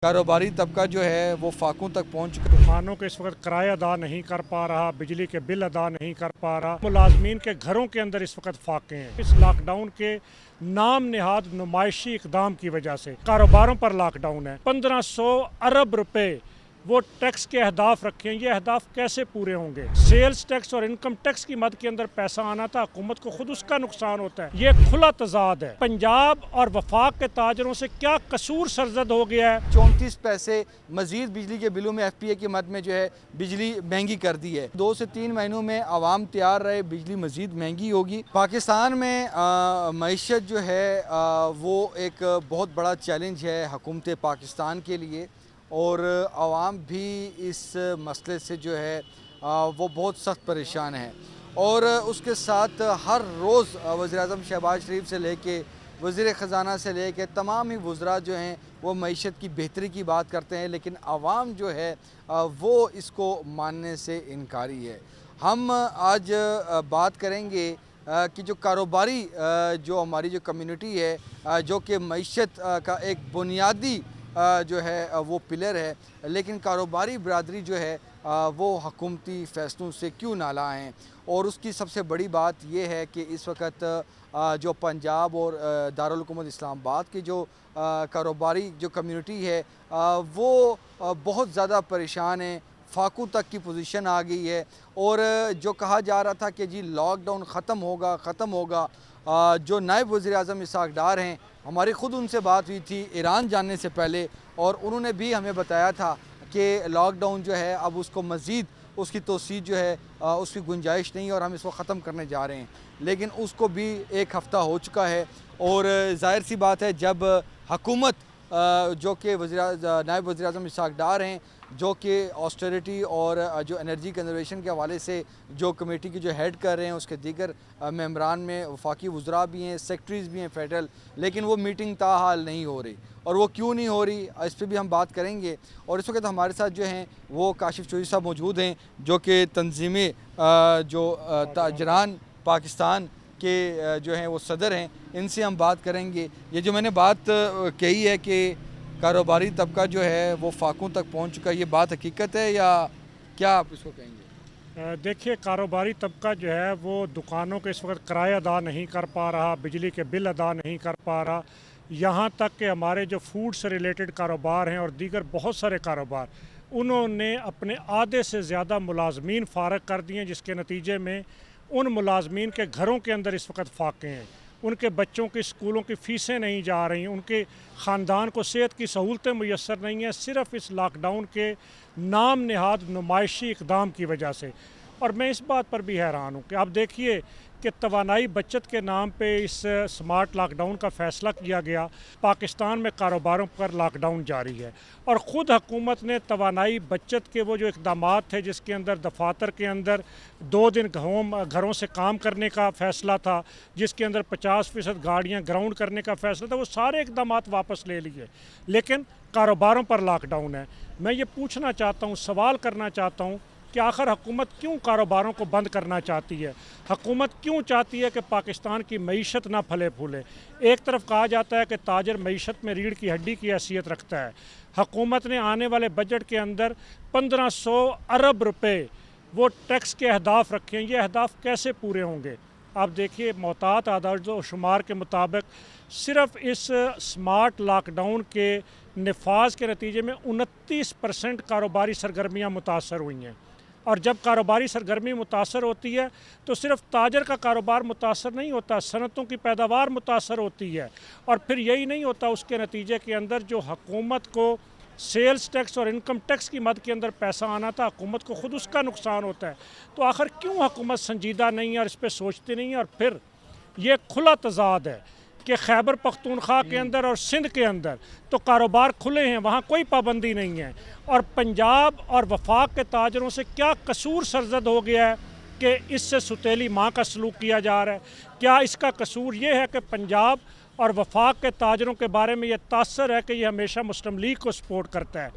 کاروباری طبقہ جو ہے وہ فاقوں تک پہنچ چکا دکانوں کے اس وقت کرایہ ادا نہیں کر پا رہا، بجلی کے بل ادا نہیں کر پا رہا، ملازمین کے گھروں کے اندر اس وقت فاقے ہیں۔ اس لاک ڈاؤن کے نام نہاد نمائشی اقدام کی وجہ سے کاروباروں پر لاک ڈاؤن ہے۔ 1500 ارب روپے وہ ٹیکس کے اہداف رکھے ہیں، یہ اہداف کیسے پورے ہوں گے؟ سیلز ٹیکس اور انکم ٹیکس کی مد کے اندر پیسہ آنا تھا، حکومت کو خود اس کا نقصان ہوتا ہے۔ یہ کھلا تضاد ہے۔ پنجاب اور وفاق کے تاجروں سے کیا قصور سرزد ہو گیا ہے؟ 34 پیسے مزید بجلی کے بلوں میں ایف پی اے کی مد میں جو ہے بجلی مہنگی کر دی ہے۔ 2 سے 3 مہینوں میں عوام تیار رہے، بجلی مزید مہنگی ہوگی۔ پاکستان میں معیشت جو ہے وہ ایک بہت بڑا چیلنج ہے حکومت پاکستان کے لیے، اور عوام بھی اس مسئلے سے جو ہے وہ بہت سخت پریشان ہے، اور اس کے ساتھ ہر روز وزیراعظم شہباز شریف سے لے کے وزیر خزانہ سے لے کے تمام ہی وزراء جو ہیں وہ معیشت کی بہتری کی بات کرتے ہیں، لیکن عوام جو ہے وہ اس کو ماننے سے انکاری ہے۔ ہم آج بات کریں گے کہ جو کاروباری جو ہماری جو کمیونٹی ہے، جو کہ معیشت کا ایک بنیادی جو ہے وہ پلر ہے، لیکن کاروباری برادری جو ہے وہ حکومتی فیصلوں سے کیوں نالاں ہیں۔ اور اس کی سب سے بڑی بات یہ ہے کہ اس وقت جو پنجاب اور دارالحکومت اسلام آباد کی جو کاروباری جو کمیونٹی ہے وہ بہت زیادہ پریشان ہیں، فاقوں تک کی پوزیشن آ گئی ہے۔ اور جو کہا جا رہا تھا کہ جی لاک ڈاؤن ختم ہوگا، جو نائب وزیر اعظم اسحاق ڈار ہیں، ہماری خود ان سے بات ہوئی تھی ایران جانے سے پہلے، اور انہوں نے بھی ہمیں بتایا تھا کہ لاک ڈاؤن جو ہے اب اس کو مزید اس کی توسیع جو ہے اس کی گنجائش نہیں، اور ہم اس کو ختم کرنے جا رہے ہیں، لیکن اس کو بھی 1 ہفتہ ہو چکا ہے۔ اور ظاہر سی بات ہے جب حکومت جو کہ نائب وزیر اعظم اسحاق ڈار ہیں، جو کہ آسٹریٹی اور جو انرجی کنزرویشن کے حوالے سے جو کمیٹی کی جو ہیڈ کر رہے ہیں، اس کے دیگر ممبران میں وفاقی وزراء بھی ہیں، سیکٹریز بھی ہیں فیڈرل، لیکن وہ میٹنگ تاحال نہیں ہو رہی، اور وہ کیوں نہیں ہو رہی اس پہ بھی ہم بات کریں گے۔ اور اس وقت ہمارے ساتھ جو ہیں وہ کاشف چودھری صاحب موجود ہیں، جو کہ تنظیمی جو تاجران پاکستان کے جو ہیں وہ صدر ہیں، ان سے ہم بات کریں گے۔ یہ جو میں نے بات کہی ہے کہ کاروباری طبقہ جو ہے وہ فاقوں تک پہنچ چکا، یہ بات حقیقت ہے یا کیا آپ اس کو کہیں گے؟ دیکھیے، کاروباری طبقہ جو ہے وہ دکانوں کے اس وقت کرایہ ادا نہیں کر پا رہا، بجلی کے بل ادا نہیں کر پا رہا، یہاں تک کہ ہمارے جو فوڈ سے ریلیٹڈ کاروبار ہیں اور دیگر بہت سارے کاروبار، انہوں نے اپنے آدھے سے زیادہ ملازمین فارغ کر دیے، جس کے نتیجے میں ان ملازمین کے گھروں کے اندر اس وقت فاقے ہیں، ان کے بچوں کی اسکولوں کی فیسیں نہیں جا رہی، ان کے خاندان کو صحت کی سہولتیں میسر نہیں ہیں، صرف اس لاک ڈاؤن کے نام نہاد نمائشی اقدام کی وجہ سے۔ اور میں اس بات پر بھی حیران ہوں کہ آپ دیکھیے کہ توانائی بچت کے نام پہ اس سمارٹ لاک ڈاؤن کا فیصلہ کیا گیا، پاکستان میں کاروباروں پر لاک ڈاؤن جاری ہے، اور خود حکومت نے توانائی بچت کے وہ جو اقدامات تھے، جس کے اندر دفاتر کے اندر 2 دن گھروں سے کام کرنے کا فیصلہ تھا، جس کے اندر 50% گاڑیاں گراؤنڈ کرنے کا فیصلہ تھا، وہ سارے اقدامات واپس لے لیے، لیکن کاروباروں پر لاک ڈاؤن ہے۔ میں یہ پوچھنا چاہتا ہوں، سوال کرنا چاہتا ہوں کہ آخر حکومت کیوں کاروباروں کو بند کرنا چاہتی ہے؟ حکومت کیوں چاہتی ہے کہ پاکستان کی معیشت نہ پھلے پھولے؟ ایک طرف کہا جاتا ہے کہ تاجر معیشت میں ریڑھ کی ہڈی کی حیثیت رکھتا ہے۔ حکومت نے آنے والے بجٹ کے اندر 1500 ارب روپے وہ ٹیکس کے اہداف رکھے ہیں، یہ اہداف کیسے پورے ہوں گے؟ آپ دیکھیے، محتاط اعداد و شمار کے مطابق صرف اس سمارٹ لاک ڈاؤن کے نفاذ کے نتیجے میں 29% کاروباری سرگرمیاں متاثر ہوئی ہیں، اور جب کاروباری سرگرمی متاثر ہوتی ہے تو صرف تاجر کا کاروبار متاثر نہیں ہوتا، صنعتوں کی پیداوار متاثر ہوتی ہے، اور پھر یہی نہیں ہوتا، اس کے نتیجے کے اندر جو حکومت کو سیلز ٹیکس اور انکم ٹیکس کی مد کے اندر پیسہ آنا تھا، حکومت کو خود اس کا نقصان ہوتا ہے۔ تو آخر کیوں حکومت سنجیدہ نہیں ہے اور اس پہ سوچتی نہیں ہے؟ اور پھر یہ کھلا تضاد ہے کہ خیبر پختونخوا کے اندر اور سندھ کے اندر تو کاروبار کھلے ہیں، وہاں کوئی پابندی نہیں ہے، اور پنجاب اور وفاق کے تاجروں سے کیا قصور سرزد ہو گیا ہے کہ اس سے ستیلی ماں کا سلوک کیا جا رہا ہے؟ کیا اس کا قصور یہ ہے کہ پنجاب اور وفاق کے تاجروں کے بارے میں یہ تاثر ہے کہ یہ ہمیشہ مسلم لیگ کو سپورٹ کرتا ہے؟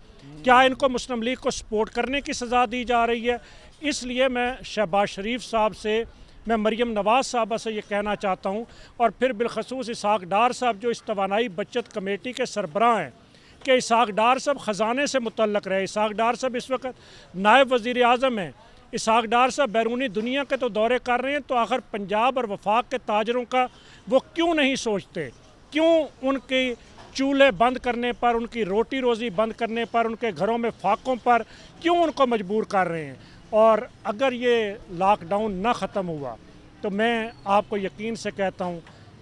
کیا ان کو مسلم لیگ کو سپورٹ کرنے کی سزا دی جا رہی ہے؟ اس لیے میں شہباز شریف صاحب سے، میں مریم نواز صاحبہ سے یہ کہنا چاہتا ہوں، اور پھر بالخصوص اسحاق ڈار صاحب جو اس توانائی بچت کمیٹی کے سربراہ ہیں، کہ اسحاق ڈار صاحب خزانے سے متعلق رہے. اسحاق ڈار صاحب اس وقت نائب وزیر اعظم ہیں. اسحاق ڈار صاحب بیرونی دنیا کے تو دورے کر رہے ہیں, تو آخر پنجاب اور وفاق کے تاجروں کا وہ کیوں نہیں سوچتے؟ کیوں ان کی چولہے بند کرنے پر, ان کی روٹی روزی بند کرنے پر, ان کے گھروں میں فاقوں پر کیوں ان کو مجبور کر رہے ہیں؟ اور اگر یہ لاک ڈاؤن نہ ختم ہوا تو میں آپ کو یقین سے کہتا ہوں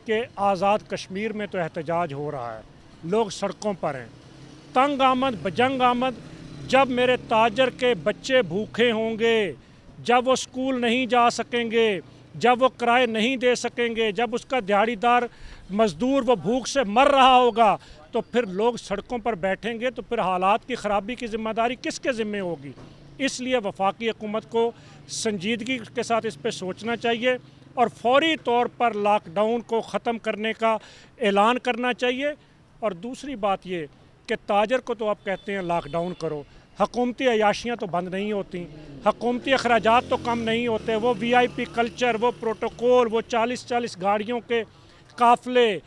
کہ آزاد کشمیر میں تو احتجاج ہو رہا ہے, لوگ سڑکوں پر ہیں. تنگ آمد بجنگ آمد, جب میرے تاجر کے بچے بھوکے ہوں گے, جب وہ سکول نہیں جا سکیں گے, جب وہ کرائے نہیں دے سکیں گے, جب اس کا دیہڑی دار مزدور وہ بھوک سے مر رہا ہوگا, تو پھر لوگ سڑکوں پر بیٹھیں گے, تو پھر حالات کی خرابی کی ذمہ داری کس کے ذمہ ہوگی؟ اس لیے وفاقی حکومت کو سنجیدگی کے ساتھ اس پہ سوچنا چاہیے اور فوری طور پر لاک ڈاؤن کو ختم کرنے کا اعلان کرنا چاہیے. اور دوسری بات یہ کہ تاجر کو تو آپ کہتے ہیں لاک ڈاؤن کرو, حکومتی عیاشیاں تو بند نہیں ہوتی, حکومتی اخراجات تو کم نہیں ہوتے, وہ وی آئی پی کلچر, وہ پروٹوکول, وہ 40 گاڑیوں کے قافلے,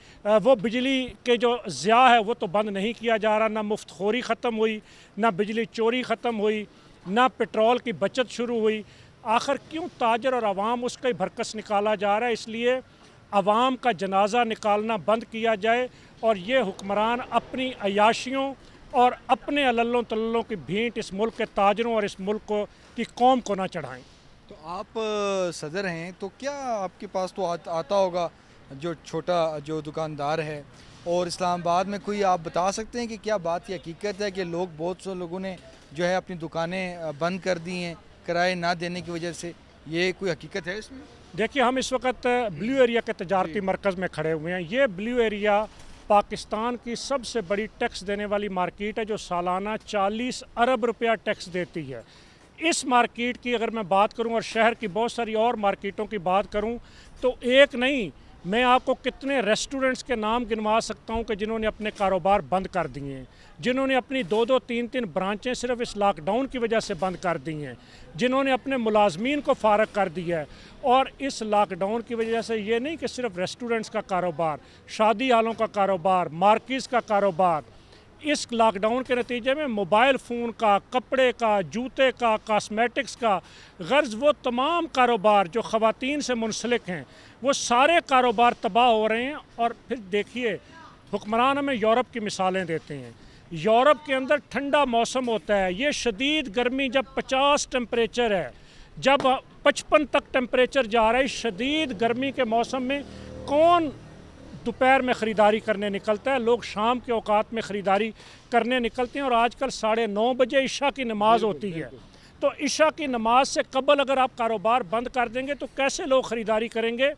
وہ بجلی کے جو ضیاع ہے وہ تو بند نہیں کیا جا رہا. نہ مفت خوری ختم ہوئی, نہ بجلی چوری ختم ہوئی, نہ پٹرول کی بچت شروع ہوئی. آخر کیوں تاجر اور عوام اس کا ہی بھرکس نکالا جا رہا ہے؟ اس لیے عوام کا جنازہ نکالنا بند کیا جائے اور یہ حکمران اپنی عیاشیوں اور اپنے عللوں تللوں کی بھینٹ اس ملک کے تاجروں اور اس ملک کی قوم کو نہ چڑھائیں. تو آپ صدر ہیں, تو کیا آپ کے پاس تو آتا ہوگا جو چھوٹا جو دکاندار ہے, اور اسلام آباد میں کوئی آپ بتا سکتے ہیں کہ کیا بات یہ حقیقت ہے کہ بہت سے لوگوں نے جو ہے اپنی دکانیں بند کر دی ہیں کرائے نہ دینے کی وجہ سے؟ یہ کوئی حقیقت ہے اس میں؟ دیکھیے, ہم اس وقت بلیو ایریا کے تجارتی مرکز میں کھڑے ہوئے ہیں. یہ بلیو ایریا پاکستان کی سب سے بڑی ٹیکس دینے والی مارکیٹ ہے, جو سالانہ 40 ارب روپیہ ٹیکس دیتی ہے. اس مارکیٹ کی اگر میں بات کروں اور شہر کی بہت ساری اور مارکیٹوں کی بات کروں تو ایک نہیں, میں آپ کو کتنے ریسٹورنٹس کے نام گنوا سکتا ہوں کہ جنہوں نے اپنے کاروبار بند کر دیے ہیں, جنہوں نے اپنی 2-3 برانچیں صرف اس لاک ڈاؤن کی وجہ سے بند کر دی ہیں, جنہوں نے اپنے ملازمین کو فارغ کر دیا ہے. اور اس لاک ڈاؤن کی وجہ سے یہ نہیں کہ صرف ریسٹورنٹس کا کاروبار, شادی ہالوں کا کاروبار, مارکیز کا کاروبار, اس لاک ڈاؤن کے نتیجے میں موبائل فون کا, کپڑے کا, جوتے کا, کاسمیٹکس کا, غرض وہ تمام کاروبار جو خواتین سے منسلک ہیں وہ سارے کاروبار تباہ ہو رہے ہیں. اور پھر دیکھیے, حکمران ہمیں یورپ کی مثالیں دیتے ہیں. یورپ کے اندر ٹھنڈا موسم ہوتا ہے, یہ شدید گرمی جب 50 ٹمپریچر ہے, جب 55 تک ٹمپریچر جا رہا ہے, شدید گرمی کے موسم میں کون دوپہر میں خریداری کرنے نکلتا ہے؟ لوگ شام کے اوقات میں خریداری کرنے نکلتے ہیں. اور آج کل 9:30 بجے عشاء کی نماز ہوتی ہے, تو عشاء کی نماز سے قبل اگر آپ کاروبار بند کر دیں گے تو کیسے لوگ خریداری کریں گے؟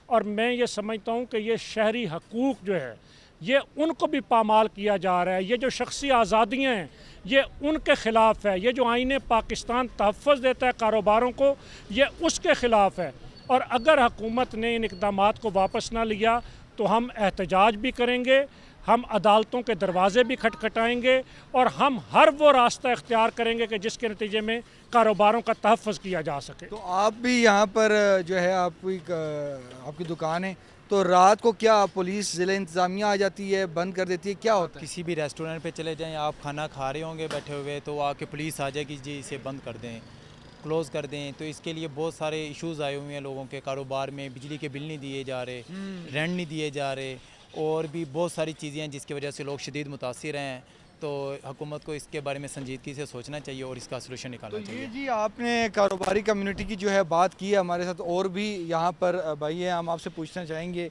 اور میں یہ سمجھتا ہوں کہ یہ شہری حقوق جو ہے یہ ان کو بھی پامال کیا جا رہا ہے. یہ جو شخصی آزادیاں ہیں یہ ان کے خلاف ہے. یہ جو آئین پاکستان تحفظ دیتا ہے کاروباروں کو, یہ اس کے خلاف ہے. اور اگر حکومت نے ان اقدامات کو واپس نہ لیا تو ہم احتجاج بھی کریں گے, ہم عدالتوں کے دروازے بھی کھٹکھٹائیں گے, اور ہم ہر وہ راستہ اختیار کریں گے کہ جس کے نتیجے میں کاروباروں کا تحفظ کیا جا سکے. تو آپ بھی یہاں پر جو ہے آپ کی دکان ہے, تو رات کو کیا پولیس ضلع انتظامیہ آ جاتی ہے, بند کر دیتی ہے, کیا ہوتا ہے؟ کسی بھی ریسٹورنٹ پہ چلے جائیں, آپ کھانا کھا رہے ہوں گے بیٹھے ہوئے, تو آ کے پولیس آ جائے گی, جی اسے بند کر دیں, کلوز کر دیں. تو اس کے لیے بہت سارے ایشوز آئے ہوئے ہیں لوگوں کے کاروبار میں. بجلی کے بل نہیں دیے جا رہے, رینٹ نہیں دیے جا رہے, اور بھی بہت ساری چیزیں ہیں جس کی وجہ سے لوگ شدید متاثر ہیں. تو حکومت کو اس کے بارے میں سنجیدگی سے سوچنا چاہیے اور اس کا سلوشن نکالنا چاہیے. جی, آپ نے کاروباری کمیونٹی کی جو ہے بات کی ہے, ہمارے ساتھ اور بھی یہاں پر بھائی ہیں, ہم آپ سے پوچھنا چاہیں گے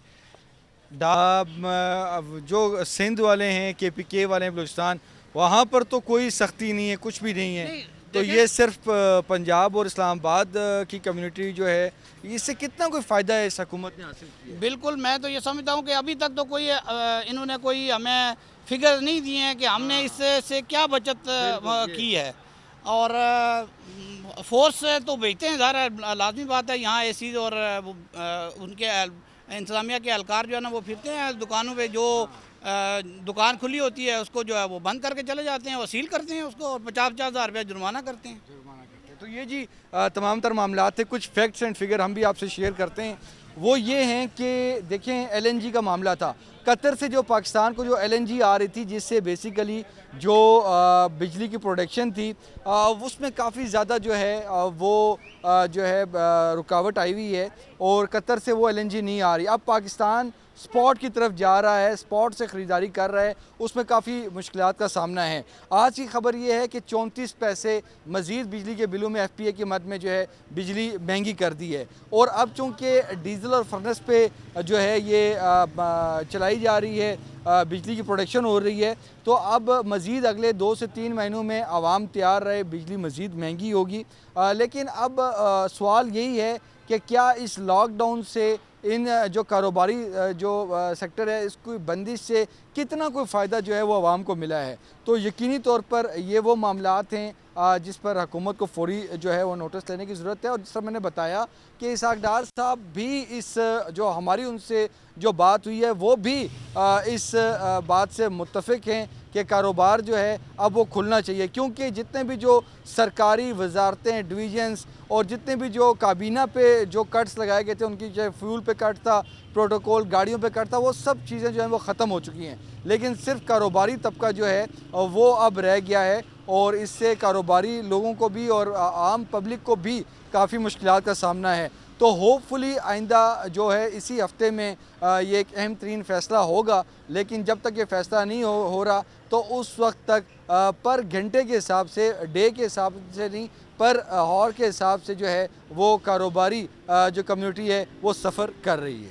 جو سندھ والے ہیں, KPK والے ہیں بلوچستان, وہاں پر تو کوئی سختی نہیں ہے, کچھ بھی نہیں ہے, تو یہ صرف پنجاب اور اسلام آباد کی کمیونٹی جو ہے, اس سے کتنا کوئی فائدہ ہے اس حکومت نے حاصل کیا؟ بالکل, میں تو یہ سمجھتا ہوں کہ ابھی تک تو کوئی انہوں نے کوئی ہمیں فگر نہیں دیے ہیں کہ ہم نے اس سے کیا بچت کی ہے. اور فورس تو بھیجتے ہیں, ظاہر لازمی بات ہے, یہاں اے سیز اور ان کے انتظامیہ کے اہلکار جو ہے نا وہ پھرتے ہیں دکانوں پہ, جو دکان کھلی ہوتی ہے اس کو جو ہے وہ بند کر کے چلے جاتے ہیں, وصیل کرتے ہیں اس کو, اور 50,000 روپیہ جرمانہ کرتے ہیں. تو یہ جی تمام تر معاملات تھے, کچھ فیکٹس اینڈ فگر ہم بھی آپ سے شیئر کرتے ہیں. وہ یہ ہیں کہ دیکھیں LNG کا معاملہ تھا، قطر سے جو پاکستان کو جو LNG آ رہی تھی جس سے بیسیکلی جو بجلی کی پروڈکشن تھی اس میں کافی زیادہ جو ہے وہ جو ہے رکاوٹ آئی ہوئی ہے اور قطر سے وہ LNG نہیں آ رہی۔ اب پاکستان سپاٹ کی طرف جا رہا ہے، سپاٹ سے خریداری کر رہا ہے، اس میں کافی مشکلات کا سامنا ہے۔ آج کی خبر یہ ہے کہ 34 پیسے مزید بجلی کے بلوں میں FPA کی مد میں جو ہے بجلی مہنگی کر دی ہے، اور اب چونکہ ڈیزل اور فرنس پہ جو ہے یہ چلائی جا رہی ہے، بجلی کی پروڈکشن ہو رہی ہے، تو اب مزید اگلے 2 سے 3 مہینوں میں عوام تیار رہے، بجلی مزید مہنگی ہوگی۔ لیکن اب سوال یہی ہے کہ کیا اس لاک ڈاؤن سے ان جو کاروباری جو سیکٹر ہے اس کی بندش سے کتنا کوئی فائدہ جو ہے وہ عوام کو ملا ہے؟ تو یقینی طور پر یہ وہ معاملات ہیں جس پر حکومت کو فوری جو ہے وہ نوٹس لینے کی ضرورت ہے، اور جس طرح میں نے بتایا کہ اسحاق ڈار صاحب بھی اس جو ہماری ان سے جو بات ہوئی ہے وہ بھی اس بات سے متفق ہیں کہ کاروبار جو ہے اب وہ کھلنا چاہیے، کیونکہ جتنے بھی جو سرکاری وزارتیں، ڈویژنز اور جتنے بھی جو کابینہ پہ جو کٹس لگائے گئے تھے، ان کی چاہے فیول پہ کٹ تھا، پروٹوکول گاڑیوں پہ کٹ تھا، وہ سب چیزیں جو ہیں وہ ختم ہو چکی ہیں، لیکن صرف کاروباری طبقہ جو ہے وہ اب رہ گیا ہے، اور اس سے کاروباری لوگوں کو بھی اور عام پبلک کو بھی کافی مشکلات کا سامنا ہے۔ تو ہوپ فلی آئندہ جو ہے اسی ہفتے میں یہ ایک اہم ترین فیصلہ ہوگا، لیکن جب تک یہ فیصلہ نہیں ہو رہا تو اس وقت تک پر گھنٹے کے حساب سے، ڈے کے حساب سے نہیں، پر ہار کے حساب سے جو ہے وہ کاروباری جو کمیونٹی ہے وہ سفر کر رہی ہے۔